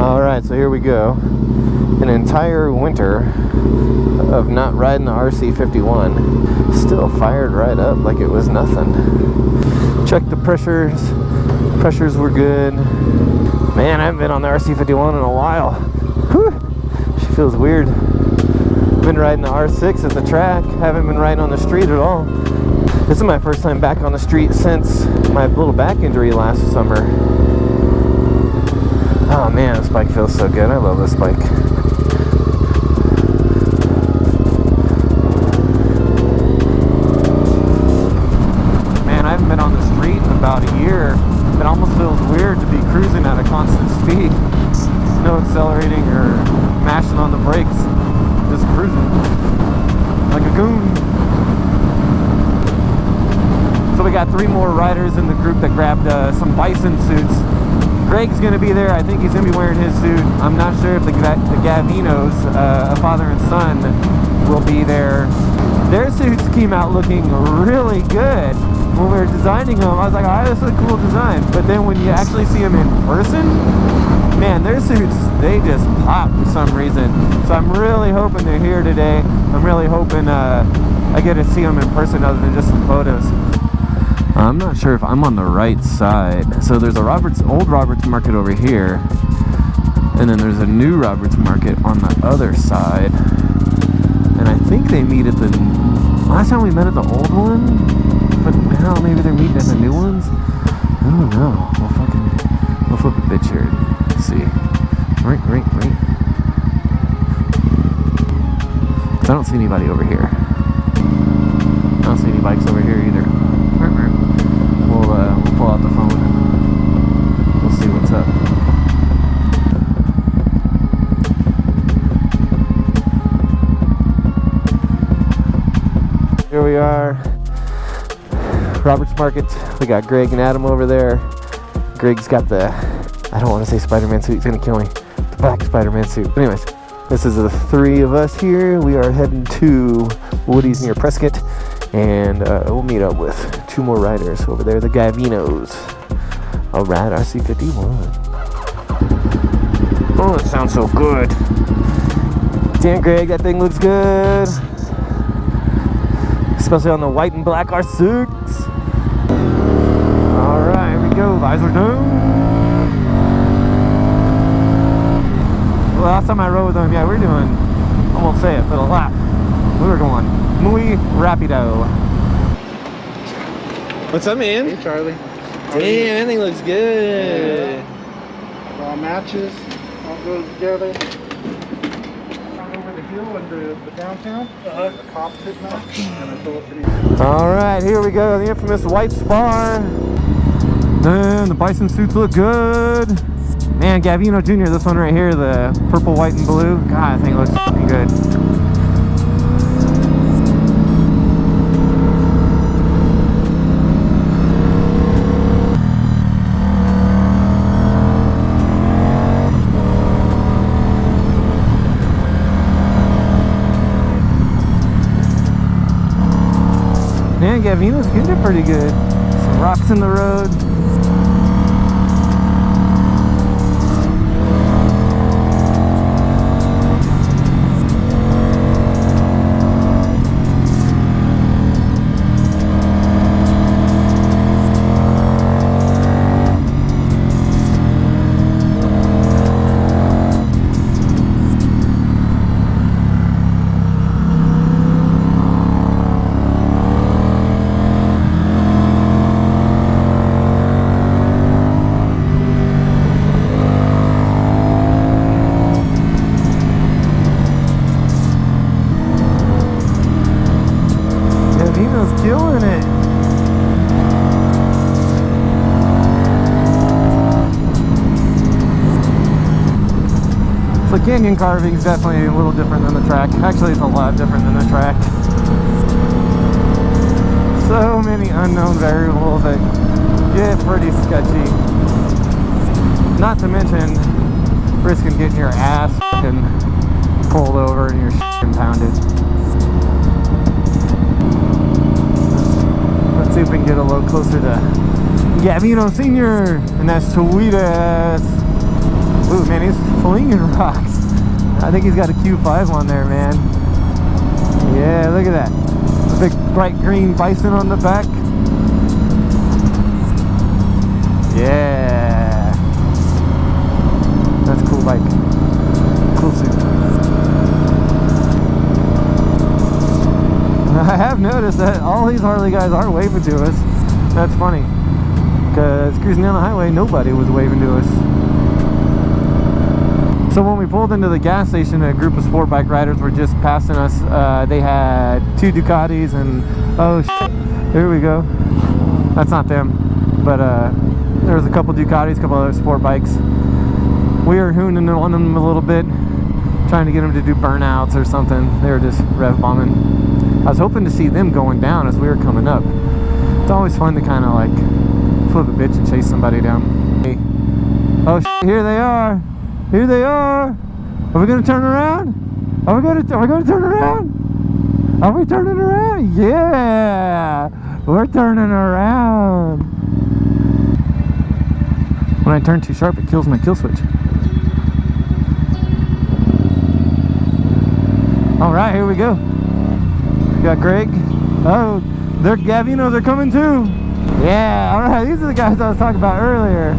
Alright, so here we go. An entire winter of not riding the RC51. Still fired right up like it was nothing. Checked the pressures. Pressures were good. Man, I haven't been on the RC51 in a while. Whew. She feels weird. Been riding the R6 at the track. Haven't been riding on the street at all. This is my first time back on the street since my little back injury last summer. Oh man, this bike feels so good. I love this bike. Man, I haven't been on the street in about a year. It almost feels weird to be cruising at a constant speed. No accelerating or mashing on the brakes. Just cruising like a goon. So we got 3 more riders in the group that grabbed some bison suits. Greg's gonna be there. I think he's gonna be wearing his suit. I'm not sure if the Gavinos, a father and son, will be there. Their suits came out looking really good. When we were designing them, I was like, oh, this is a cool design. But then when you actually see them in person, man, their suits, they just pop for some reason. So I'm really hoping they're here today. I'm really hoping I get to see them in person other than just some photos. I'm not sure if I'm on the right side. So there's a old Roberts Market over here, and then there's a new Roberts Market on the other side. And I think they meet at the last time we met at the old one, but now maybe they're meeting at the new ones. I don't know. We'll flip a bitch here. Let's see. Right. Cause I don't see anybody over here. I don't see any bikes over here either. We'll pull out the phone and we'll see what's up. Here we are, Roberts Market. We got Greg and Adam over there. Greg's got the, I don't want to say Spider-Man suit, he's gonna kill me. The black Spider-Man suit. But anyways, this is the 3 of us here. We are heading to Woodies near Prescott. And we'll meet up with 2 more riders over there, the Gavinos. I'll ride RC51. Oh, it sounds so good. Damn, Greg, that thing looks good. Especially on the white and black R6. Alright, here we go. Visor down. Well, last time I rode with them, yeah, we're doing, I won't say it, but a lap. We were going muy rapido. What's up, man? Hey, Charlie. Damn, everything looks good. Yeah. All matches, all goes together. Over the hill and the downtown. The cops hitting us, and I told it. Alright, here we go. The infamous white spar. And the bison suits look good. Man, Gavino Jr., this one right here, the purple, white, and blue. God, I think it looks pretty good. Man, Gavino's getting it pretty good. Some rocks in the road. Killing it. So canyon carving is definitely a little different than the track. Actually, it's a lot different than the track. So many unknown variables that get pretty sketchy. Not to mention risking getting your ass fucking pulled over and your shit impounded. See if we can get a little closer to Gavino Sr. and that's sweet ass. Ooh man, man, he's flinging rocks. I think he's got a Q5 on there, man. Yeah, look at that. A big bright green bison on the back. Yeah. That's a cool bike. Cool suit. I have noticed that all these Harley guys are waving to us. That's funny. Because cruising down the highway, nobody was waving to us. So when we pulled into the gas station, a group of sport bike riders were just passing us. They had 2 Ducatis and, oh shit, here we go. That's not them. But there was a couple Ducatis, a couple other sport bikes. We were hooning on them a little bit, trying to get them to do burnouts or something. They were just rev bombing. I was hoping to see them going down as we were coming up. It's always fun to kind of like flip a bitch and chase somebody down. Hey. Oh shit, here they are. Here they are. Are we gonna turn around? Are we gonna turn around? Are we turning around? Yeah, we're turning around. When I turn too sharp, it kills my kill switch. All right, here we go. We got Greg. Oh, their Gavinos are coming too. Yeah, all right. These are the guys I was talking about earlier.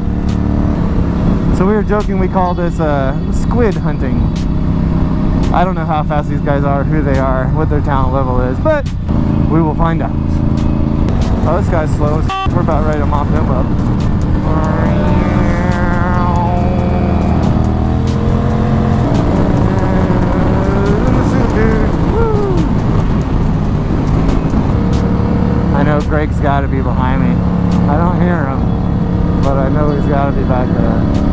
So we were joking, we call this squid hunting. I don't know how fast these guys are, who they are, what their talent level is, but we will find out. Oh, this guy's slow. We're about ready to mop him up. I know Greg's got to be behind me. I don't hear him, but I know he's got to be back there.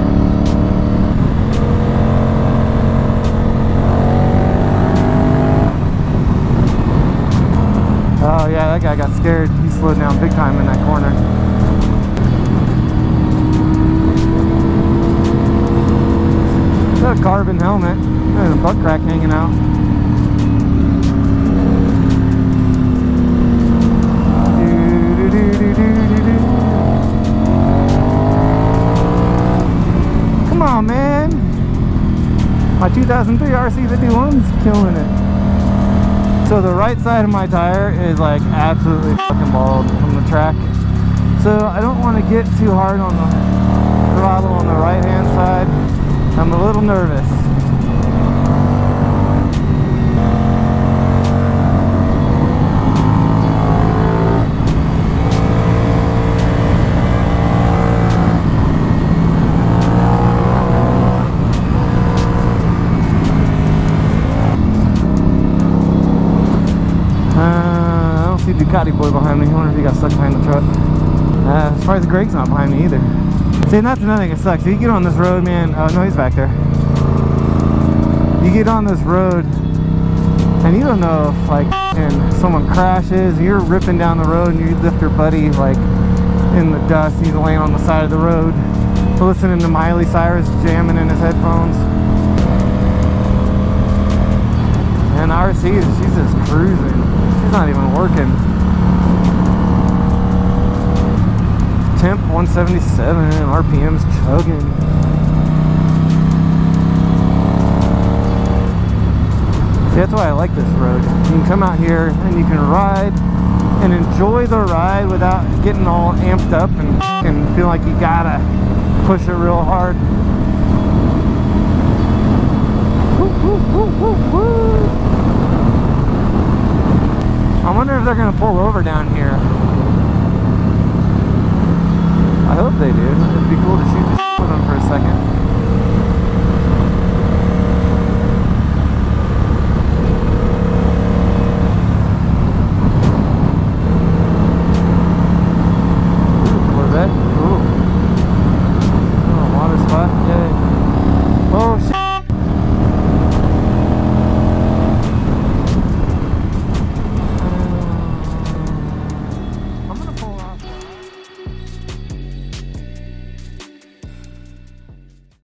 Oh yeah, that guy got scared. He slowed down big time in that corner. Got a carbon helmet. There's a butt crack hanging out. Come on, man. My 2003 RC51's killing it. So the right side of my tire is like absolutely fucking bald from the track. So I don't want to get too hard on the throttle on the right hand side. I'm a little nervous. Ducati boy behind me. I wonder if he got stuck behind the truck. As far as Greg's not behind me either. See, and that's another thing that sucks. So you get on this road, man. Oh no, he's back there. You get on this road and you don't know if like someone crashes, you're ripping down the road and you lift your buddy like in the dust. He's laying on the side of the road listening to Miley Cyrus jamming in his headphones. And the RC, she's just cruising. She's not even working. Temp 177, RPM's chugging. See, that's why I like this road. You can come out here and you can ride and enjoy the ride without getting all amped up and feel like you gotta push it real hard. Woo, woo, woo, woo, woo. I wonder if they're gonna pull over down here.